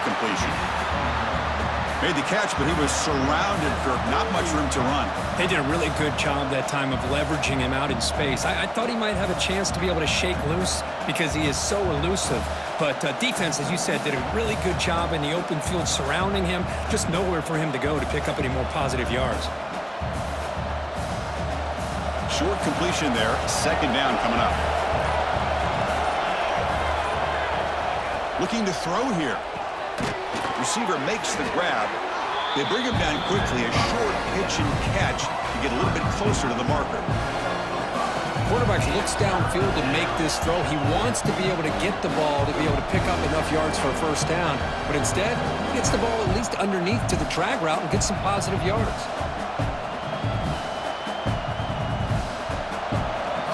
completion. Made the catch, but he was surrounded for not much room to run. They did a really good job that time of leveraging him out in space. I thought he might have a chance to be able to shake loose because he is so elusive. But defense, as you said, did a really good job in the open field surrounding him. Just nowhere for him to go to pick up any more positive yards. Short completion there. Second down coming up. Looking to throw here. Receiver makes the grab. They bring him down quickly. A short pitch and catch to get a little bit closer to the marker. Quarterback looks downfield to make this throw. He wants to be able to get the ball to be able to pick up enough yards for a first down. But instead, he gets the ball at least underneath to the drag route and gets some positive yards.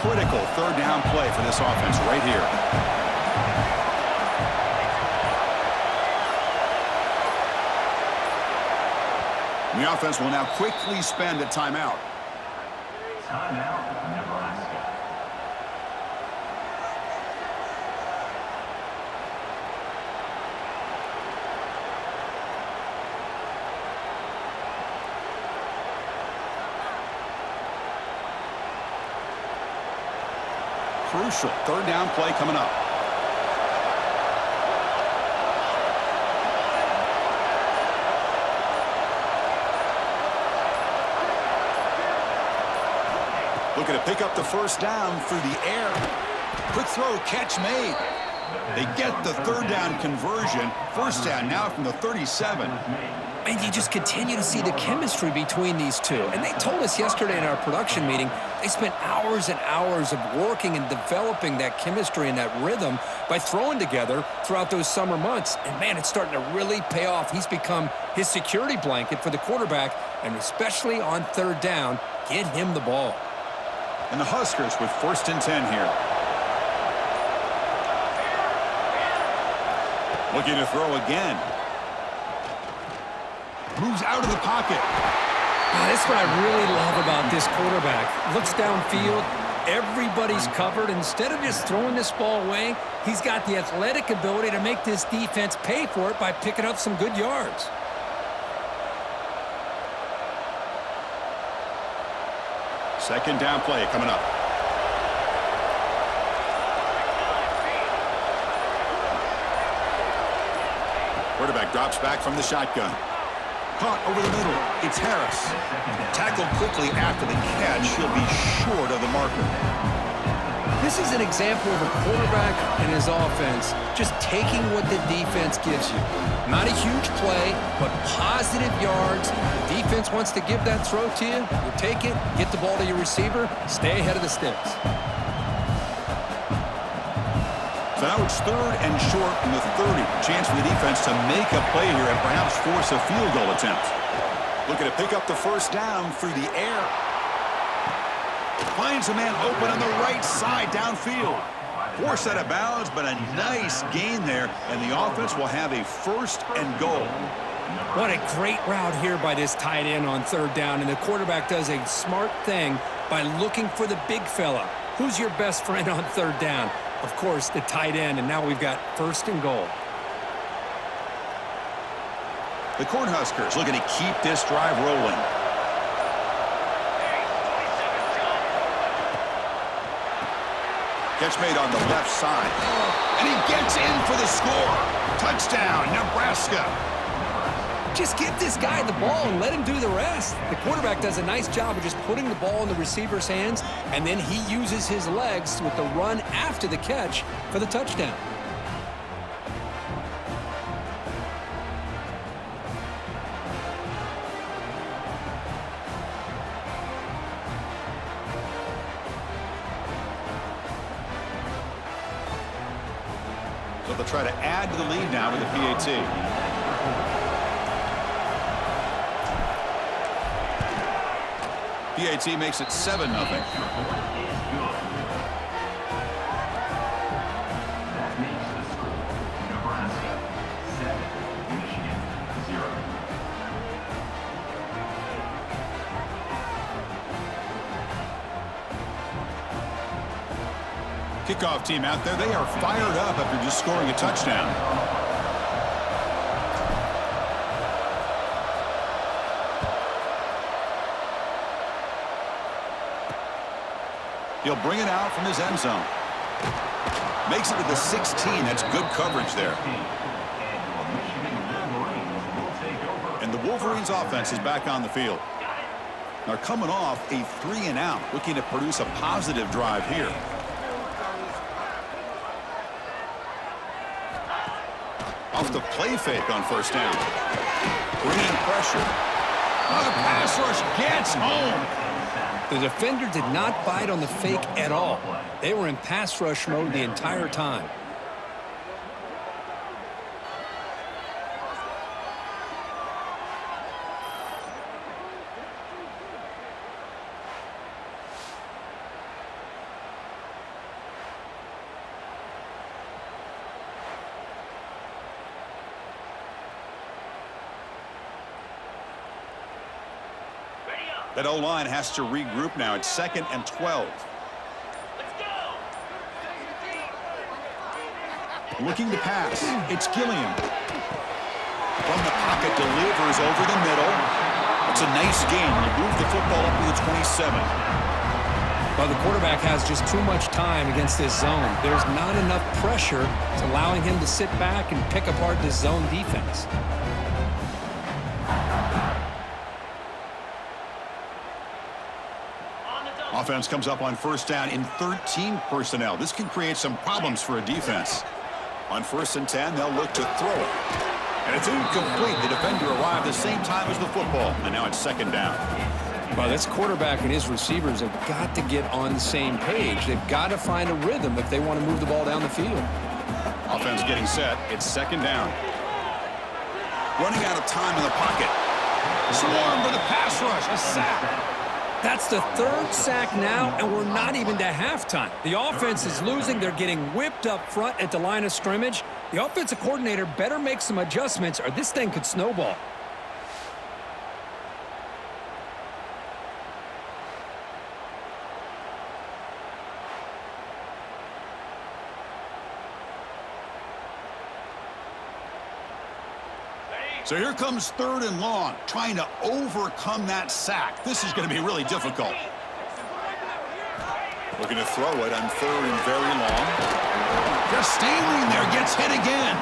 Critical third down play for this offense right here. The offense will now quickly spend a timeout. Timeout, Nebraska. Crucial third down play coming up. Looking to pick up the first down through the air. Quick throw, catch made. They get the third down conversion. First down now from the 37. And you just continue to see the chemistry between these two. And they told us yesterday in our production meeting, they spent hours and hours of working and developing that chemistry and that rhythm by throwing together throughout those summer months. And, man, it's starting to really pay off. He's become his security blanket for the quarterback, and especially on third down, get him the ball. And the Huskers with 1st and 10 here. Looking to throw again. Moves out of the pocket. That's what I really love about this quarterback. Looks downfield. Everybody's covered. Instead of just throwing this ball away, he's got the athletic ability to make this defense pay for it by picking up some good yards. Second down play coming up. Quarterback drops back from the shotgun. Caught over the middle. It's Harris. Tackled quickly after the catch. He'll be short of the marker. This is an example of a quarterback and his offense just taking what the defense gives you. Not a huge play, but positive yards. The defense wants to give that throw to you. You take it, get the ball to your receiver, stay ahead of the sticks. So now it's third and short from the 30. Chance for the defense to make a play here and perhaps force a field goal attempt. Looking to pick up the first down through the air. Finds a man open on the right side downfield. Forced out of bounds, but a nice gain there, and the offense will have a 1st and goal. What a great route here by this tight end on third down, and the quarterback does a smart thing by looking for the big fella. Who's your best friend on third down? Of course, the tight end, and now we've got 1st and goal. The Cornhuskers looking to keep this drive rolling. Catch made on the left side. And he gets in for the score. Touchdown, Nebraska. Just give this guy the ball and let him do the rest. The quarterback does a nice job of just putting the ball in the receiver's hands, and then he uses his legs with the run after the catch for the touchdown. So they'll try to add to the lead now with the PAT. PAT makes it 7-0. Kickoff team out there, they are fired up after just scoring a touchdown. He'll bring it out from his end zone. Makes it to the 16. That's good coverage there. And the Wolverines offense is back on the field. They're coming off a 3-and-out, looking to produce a positive drive here. Off the play fake on first down. Bringing pressure. Oh, the pass rush gets home. The defender did not bite on the fake at all. They were in pass rush mode the entire time. That O-line has to regroup now. It's 2nd and 12. Looking to pass. It's Gilliam. From the pocket, delivers over the middle. It's a nice game. They move the football up to the 27. But the quarterback has just too much time against this zone. There's not enough pressure. It's allowing him to sit back and pick apart this zone defense. Offense comes up on first down in 13 personnel. This can create some problems for a defense. On 1st and 10, they'll look to throw it. And it's incomplete. The defender arrived the same time as the football. And now it's 2nd down. Well, this quarterback and his receivers have got to get on the same page. They've got to find a rhythm if they want to move the ball down the field. Offense getting set. It's 2nd down. Running out of time in the pocket. Swarm for the pass rush. A sack. That's the 3rd sack now, and we're not even to halftime. The offense is losing. They're getting whipped up front at the line of scrimmage. The offensive coordinator better make some adjustments, or this thing could snowball. So here comes 3rd and long, trying to overcome that sack. This is going to be really difficult. Looking to throw it on 3rd and very long. Just standing there, gets hit again.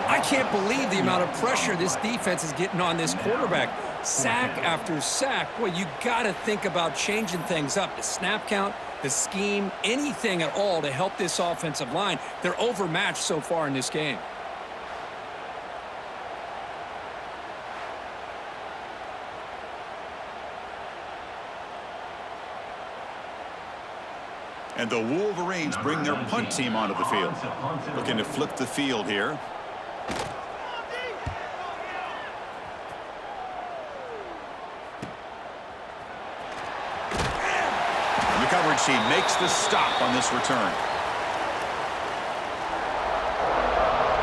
I can't believe the amount of pressure this defense is getting on this quarterback. Sack after sack. Boy, you got to think about changing things up. The snap count, the scheme, anything at all to help this offensive line. They're overmatched so far in this game. And the Wolverines bring their punt team onto the field. Looking to flip the field here. And the coverage team makes the stop on this return.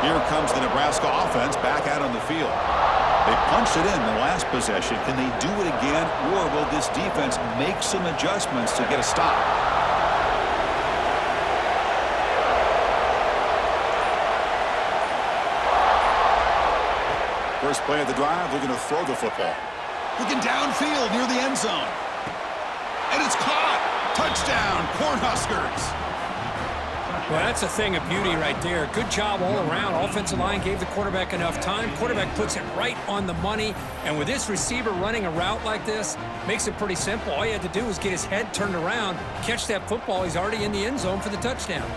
Here comes the Nebraska offense back out on the field. They punched it in the last possession. Can they do it again, or will this defense make some adjustments to get a stop? First play of the drive, looking to throw the football. Looking downfield near the end zone. And it's caught. Touchdown, Cornhuskers. Well, that's a thing of beauty right there. Good job all around. Offensive line gave the quarterback enough time. Quarterback puts it right on the money. And with this receiver running a route like this, makes it pretty simple. All he had to do was get his head turned around, catch that football. He's already in the end zone for the touchdown.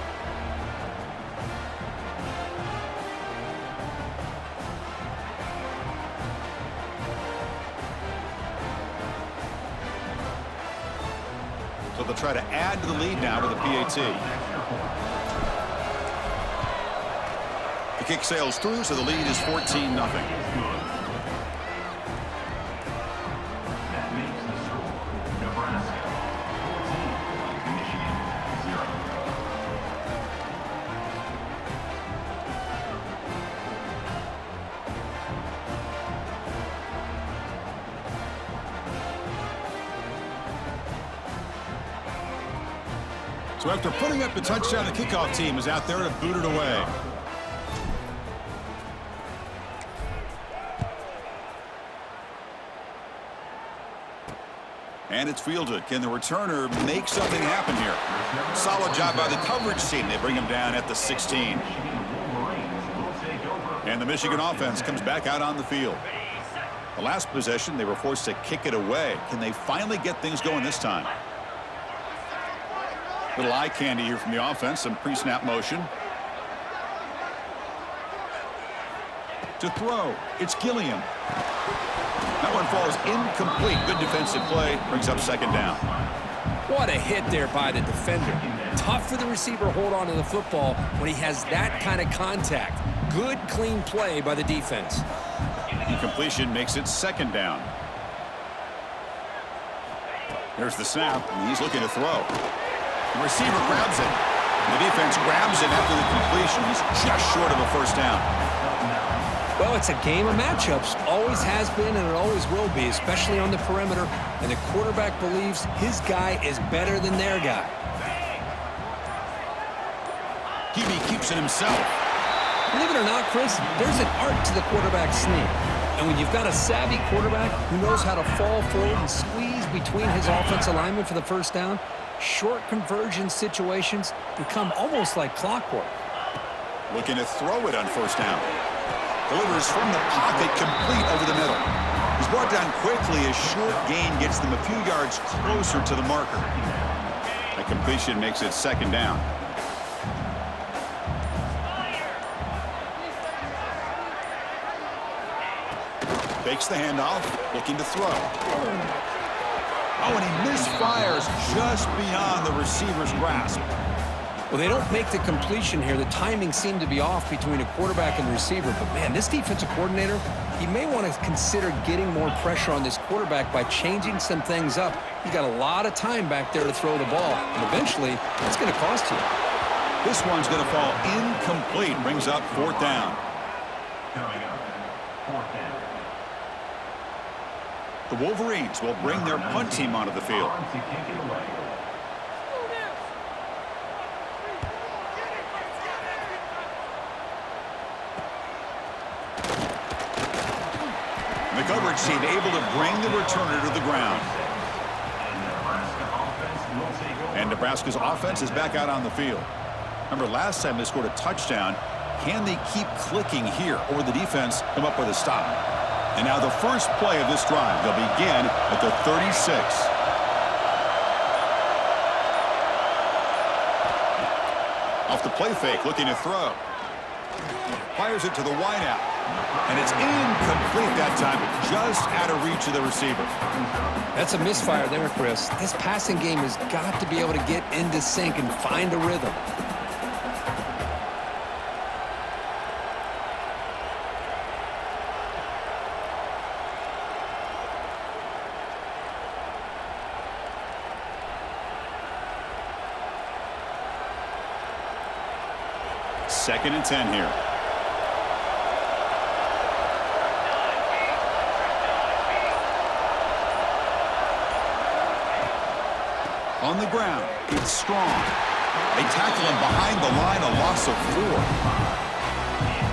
So they'll try to add to the lead now to the PAT. The kick sails through, so the lead is 14-0. So after putting up the touchdown, the kickoff team is out there to boot it away. And it's fielded. Can the returner make something happen here? Solid job by the coverage team. They bring him down at the 16. And the Michigan offense comes back out on the field. The last possession, they were forced to kick it away. Can they finally get things going this time? Little eye candy here from the offense. Some pre-snap motion. To throw. It's Gilliam. That one falls incomplete. Good defensive play. Brings up second down. What a hit there by the defender. Tough for the receiver to hold on to the football when he has that kind of contact. Good, clean play by the defense. Incompletion makes it second down. There's the snap, and he's looking to throw. The receiver grabs it. The defense grabs it after the completion. He's just short of a first down. Well, it's a game of matchups. Always has been, and it always will be, especially on the perimeter. And the quarterback believes his guy is better than their guy. Hebe keeps it himself. Believe it or not, Chris, there's an art to the quarterback sneak. And when you've got a savvy quarterback who knows how to fall forward and squeeze between his offensive linemen for the first down, short conversion situations become almost like clockwork. Looking to throw it on first down. Delivers from the pocket, complete over the middle. He's brought down quickly. A short gain gets them a few yards closer to the marker. A completion makes it second down. Fakes the handoff, looking to throw. Oh, and he misfires just beyond the receiver's grasp. Well, they don't make the completion here. The timing seemed to be off between a quarterback and the receiver. But, man, this defensive coordinator, he may want to consider getting more pressure on this quarterback by changing some things up. He's got a lot of time back there to throw the ball. And eventually, it's going to cost you. This one's going to fall incomplete. Brings up fourth down. Coming up, fourth down. The Wolverines will bring their punt team onto the field. On to kick it away. The coverage team able to bring the returner to the ground. And Nebraska's offense is back out on the field. Remember, last time they scored a touchdown. Can they keep clicking here, or the defense come up with a stop? And now the first play of this drive. They'll begin at the 36. Off the play fake, looking to throw. Fires it to the wideout. And it's incomplete that time, just out of reach of the receiver. That's a misfire there, Chris. This passing game has got to be able to get into sync and find a rhythm. Second and 10 here. On the ground, it's Strong. They tackle him behind the line, a loss of 4.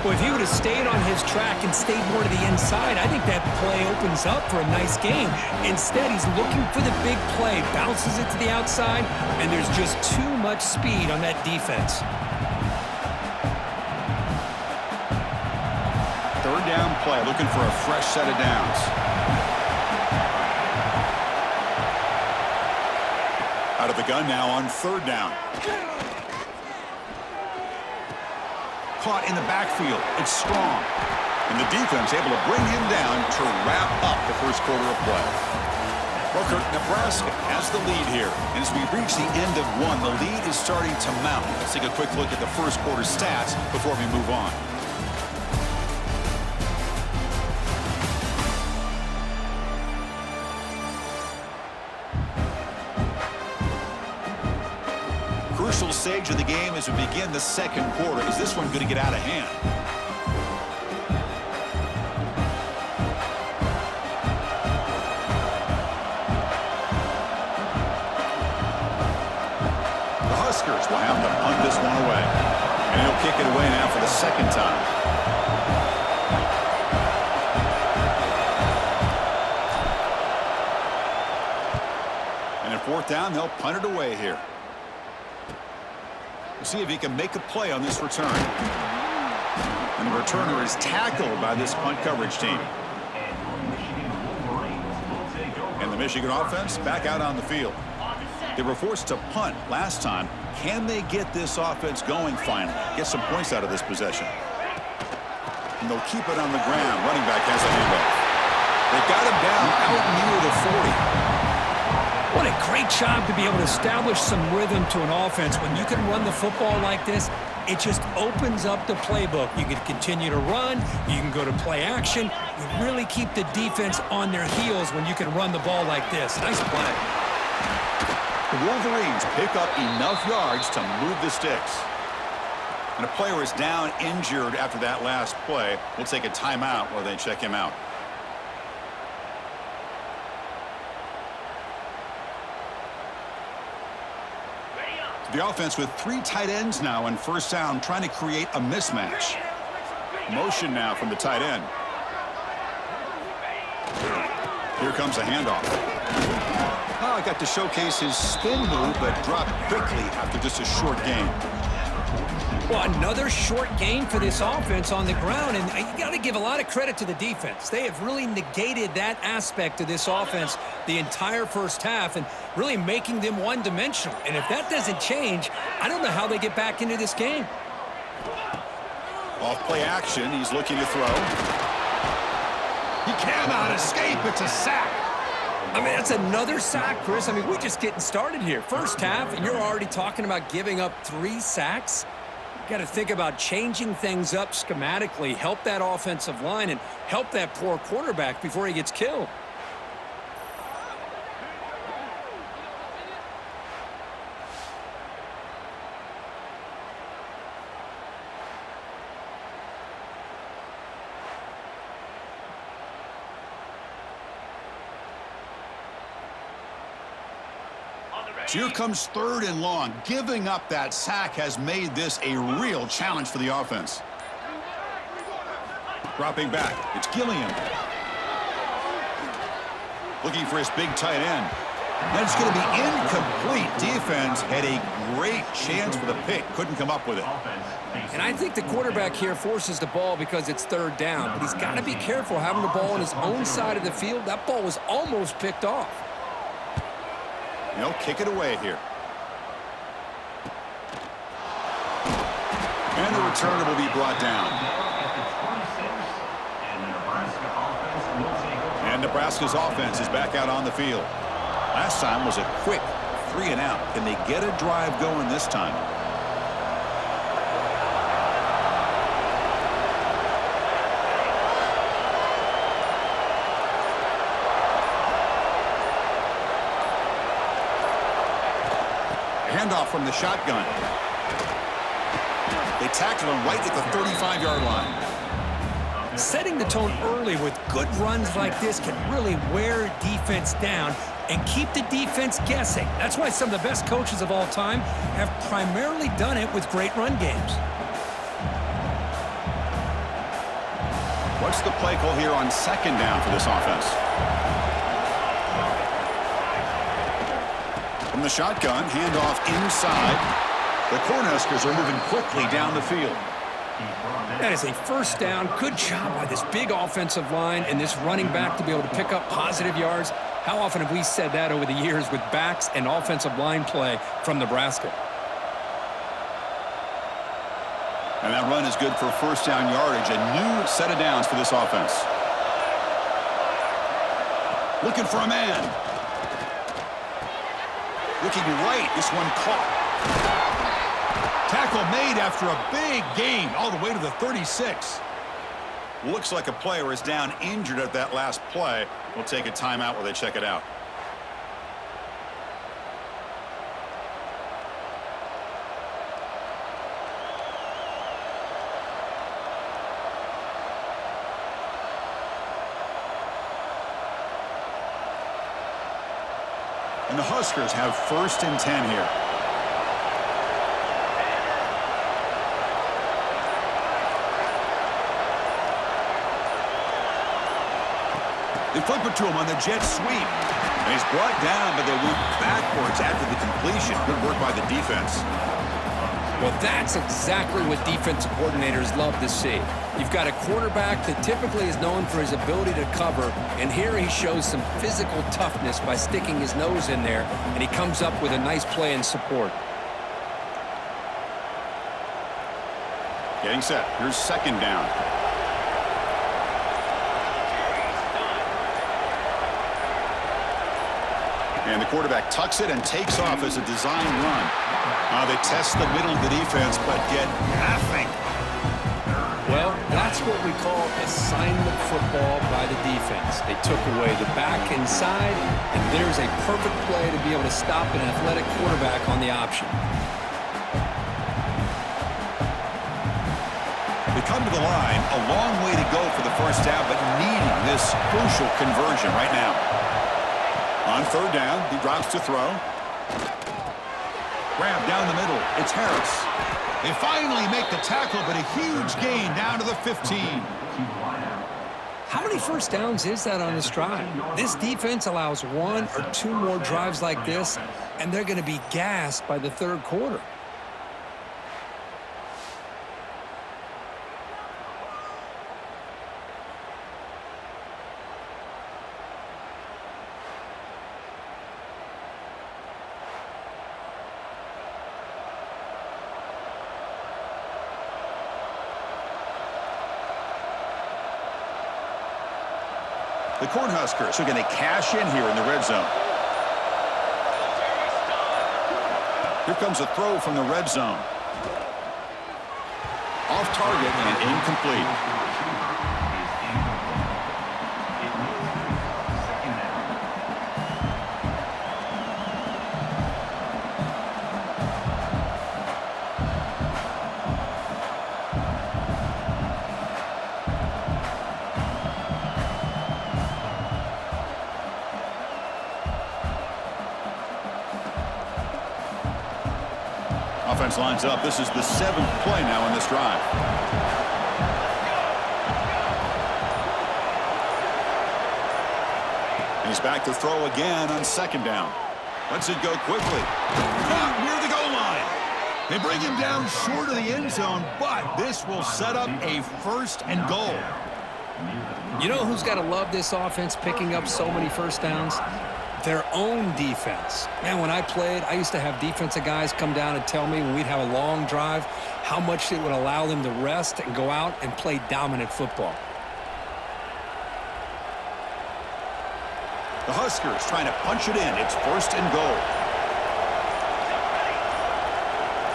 Well, if he would have stayed on his track and stayed more to the inside, I think that play opens up for a nice game. Instead, he's looking for the big play, bounces it to the outside, and there's just too much speed on that defense. Third down play, looking for a fresh set of downs. Out of the gun now on third down. Caught in the backfield. It's Strong. And the defense able to bring him down to wrap up the first quarter of play. Well, Kirk, Nebraska has the lead here. And as we reach the end of one, the lead is starting to mount. Let's take a quick look at the first quarter stats before we move on. Crucial stage of the game as we begin the second quarter. Is this one going to get out of hand? The Huskers will have to punt this one away. And he'll kick it away now for the second time. fourth down, they'll punt it away here. We'll see if he can make a play on this return. And the returner is tackled by this punt coverage team. And the Michigan offense back out on the field. They were forced to punt last time. Can they get this offense going finally? Get some points out of this possession. And they'll keep it on the ground. Running back has a handoff. They've got him down out near the 40. What a great job to be able to establish some rhythm to an offense. When you can run the football like this, it just opens up the playbook. You can continue to run. You can go to play action. You really keep the defense on their heels when you can run the ball like this. Nice play. The Wolverines pick up enough yards to move the sticks. And a player is down injured after that last play. We'll take a timeout while they check him out. The offense with 3 tight ends now on first down, trying to create a mismatch. Motion now from the tight end. Here comes a handoff. Oh, got to showcase his spin move, but dropped quickly after just a short gain. Well, another short gain for this offense on the ground, and you got to give a lot of credit to the defense. They have really negated that aspect of this offense the entire first half and really making them one-dimensional. And if that doesn't change, I don't know how they get back into this game. Off play action, he's looking to throw. He cannot escape, it's a sack. I mean, that's another sack, Chris. I mean, we're just getting started here. First half, and you're already talking about giving up 3 sacks. Got to think about changing things up schematically, help that offensive line, and help that poor quarterback before he gets killed. So here comes 3rd and long. Giving up that sack has made this a real challenge for the offense. Dropping back, it's Gilliam. Looking for his big tight end. And it's going to be incomplete. Defense had a great chance for the pick. Couldn't come up with it. And I think the quarterback here forces the ball because it's 3rd down. But he's got to be careful having the ball on his own side of the field. That ball was almost picked off. They'll kick it away here. And the returner will be brought down. And Nebraska's offense is back out on the field. Last time was a quick 3 and out. Can they get a drive going this time? Handoff from the shotgun. They tackle him right at the 35-yard line. Setting the tone early with good runs like this can really wear defense down and keep the defense guessing. That's why some of the best coaches of all time have primarily done it with great run games. What's the play call here on 2nd down for this offense? From the shotgun, handoff inside. The Cornhuskers are moving quickly down the field. That is a 1st down. Good job by this big offensive line and this running back to be able to pick up positive yards. How often have we said that over the years with backs and offensive line play from Nebraska? And that run is good for 1st down yardage. A new set of downs for this offense. Looking for a man. Looking right, this one caught. Tackle made after a big gain all the way to the 36. Looks like a player is down injured at that last play. We'll take a timeout while they check it out. And the Huskers have 1st and 10 here. They flip it to him on the jet sweep. And he's brought down, but they loop backwards after the completion. Good work by the defense. Well, that's exactly what defensive coordinators love to see. You've got a quarterback that typically is known for his ability to cover, and here he shows some physical toughness by sticking his nose in there, and he comes up with a nice play in support. Getting set. Here's second down. And the quarterback tucks it and takes off as a design run. They test the middle of the defense, but get nothing. Well, that's what we call assignment football by the defense. They took away the back inside, and there's a perfect play to be able to stop an athletic quarterback on the option. They come to the line, a long way to go for the first down, but needing this crucial conversion right now. On third down, he drops to throw. Grab down the middle. It's Harris. They finally make the tackle, but a huge gain down to the 15. How many first downs is that on this drive? This defense allows one or two more drives like this, and they're going to be gassed by the third quarter. The Cornhuskers are going to cash in here in the red zone. Here comes a throw from the red zone. Off target and incomplete. Offense lines up. This is the 7th play now in this drive. And he's back to throw again on second down. Lets it go quickly. Caught near the goal line. They bring him down short of the end zone, but this will set up a first and goal. You know who's got to love this offense picking up so many first downs? Their own defense. Man, when I played, I used to have defensive guys come down and tell me when we'd have a long drive how much it would allow them to rest and go out and play dominant football. The Huskers trying to punch it in. It's first and goal.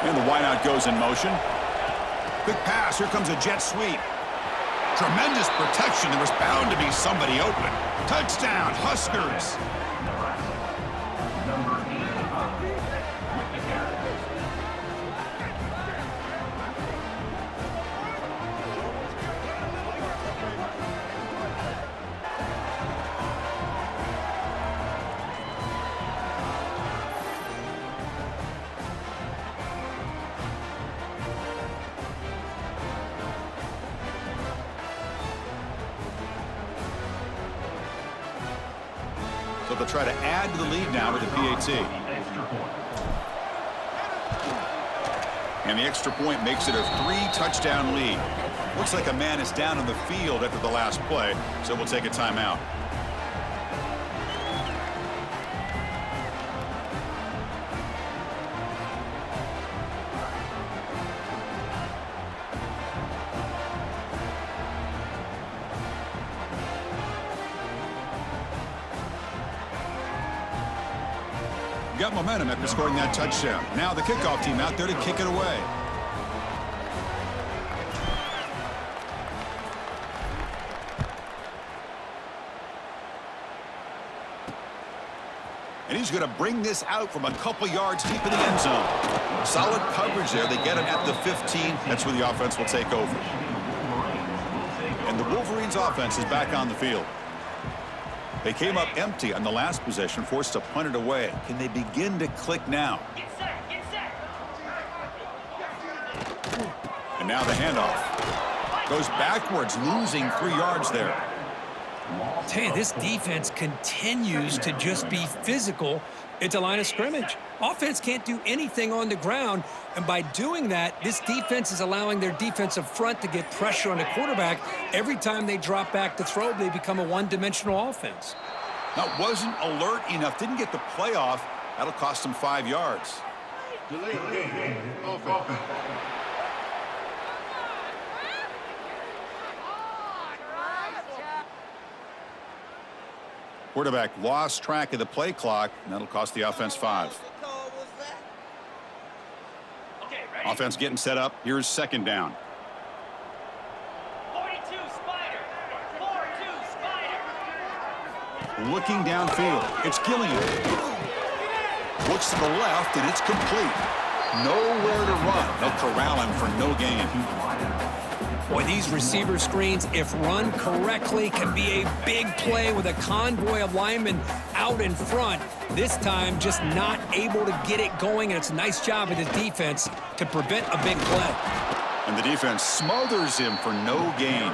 And the wideout goes in motion. Quick pass. Here comes a jet sweep. Tremendous protection. There was bound to be somebody open. Touchdown, Huskers. So they'll try to add to the lead now with the PAT. And the extra point makes it a 3-touchdown lead. Looks like a man is down on the field after the last play, so we'll take a timeout. Got momentum after scoring that touchdown. Now the kickoff team out there to kick it away. And he's going to bring this out from a couple yards deep in the end zone. Solid coverage there. They get him at the 15. That's where the offense will take over. And the Wolverines offense is back on the field. They came up empty on the last possession, forced to punt it away. Can they begin to click now? Get set, get set. And now the handoff. Goes backwards, losing 3 yards there. Tell you, this defense continues to just be physical at the line of scrimmage. Offense can't do anything on the ground, and by doing that, this defense is allowing their defensive front to get pressure on the quarterback. Every time they drop back to throw, they become a one-dimensional offense. That wasn't alert enough, didn't get the play off. That'll cost them 5 yards. Delay game. Offense. Quarterback lost track of the play clock, and that'll cost the offense 5. Offense getting set up. Here's second down. 42 Spider. 4-2 Spider. Looking downfield. It's Gilliam. Looks to the left, and it's complete. Nowhere to run. They'll corral him for no gain. Boy, these receiver screens, if run correctly, can be a big play with a convoy of linemen out in front. This time, just not able to get it going, and it's a nice job of the defense to prevent a big play. And the defense smothers him for no gain.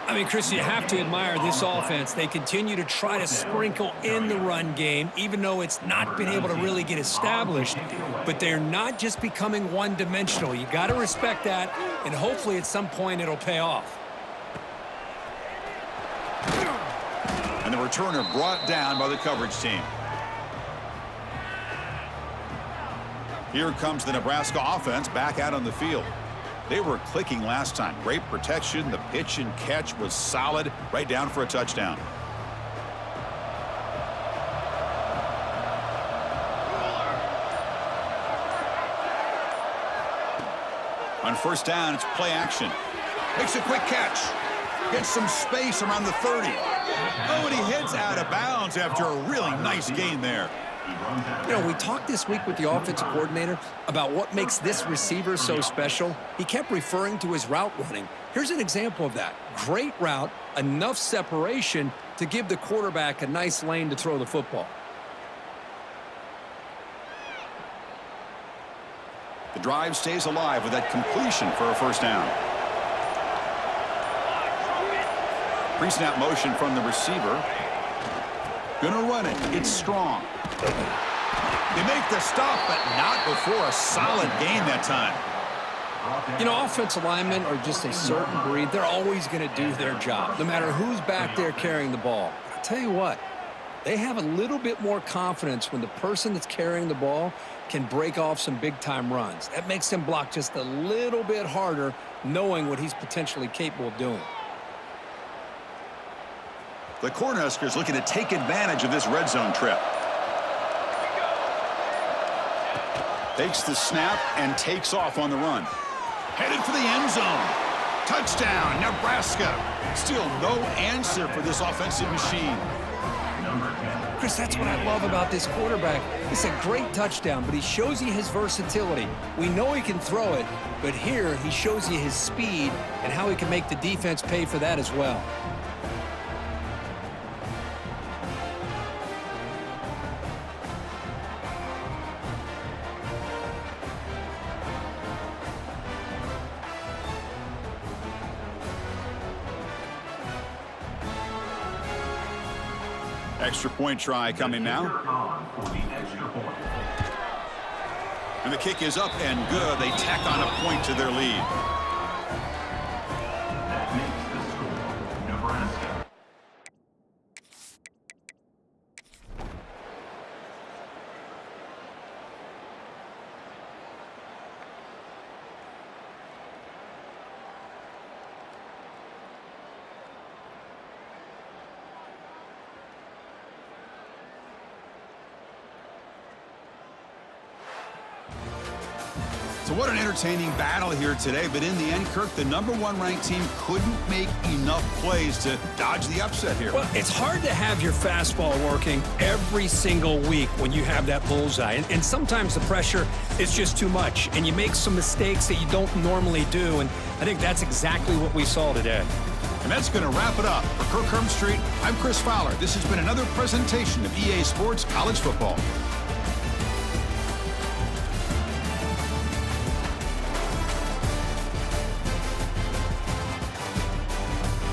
I mean, Chris, you have to admire this offense. They continue to try to sprinkle in the run game, even though it's not been able to really get established. But they're not just becoming one-dimensional. You got to respect that, and hopefully at some point it'll pay off. And the returner brought down by the coverage team. Here comes the Nebraska offense back out on the field. They were clicking last time. Great protection. The pitch and catch was solid. Right down for a touchdown. On first down, it's play action. Makes a quick catch. Gets some space around the 30. Oh, and he heads out of bounds after a really nice gain there. You know, we talked this week with the offensive coordinator about what makes this receiver so special. He kept referring to his route running. Here's an example of that. Great route, enough separation to give the quarterback a nice lane to throw the football. The drive stays alive with that completion for a first down. Pre-snap motion from the receiver. Gonna run it. It's strong. They make the stop, but not before a solid gain that time. You know, offensive linemen are just a certain breed. They're always going to do their job, no matter who's back there carrying the ball. But I'll tell you what, they have a little bit more confidence when the person that's carrying the ball can break off some big-time runs. That makes them block just a little bit harder, knowing what he's potentially capable of doing. The Cornhuskers looking to take advantage of this red zone trip. Takes the snap and takes off on the run. Headed for the end zone. Touchdown, Nebraska. Still no answer for this offensive machine. Chris, that's what I love about this quarterback. It's a great touchdown, but he shows you his versatility. We know he can throw it, but here he shows you his speed and how he can make the defense pay for that as well. Extra point try coming now. And the kick is up and good. They tack on a point to their lead. That makes the score Nebraska. So what an entertaining battle here today, but in the end, Kirk, the #1 ranked team couldn't make enough plays to dodge the upset here. Well, it's hard to have your fastball working every single week when you have that bullseye. And sometimes the pressure is just too much, and you make some mistakes that you don't normally do. And I think that's exactly what we saw today. And that's going to wrap it up. For Kirk Herbstreit, I'm Chris Fowler. This has been another presentation of EA Sports College Football.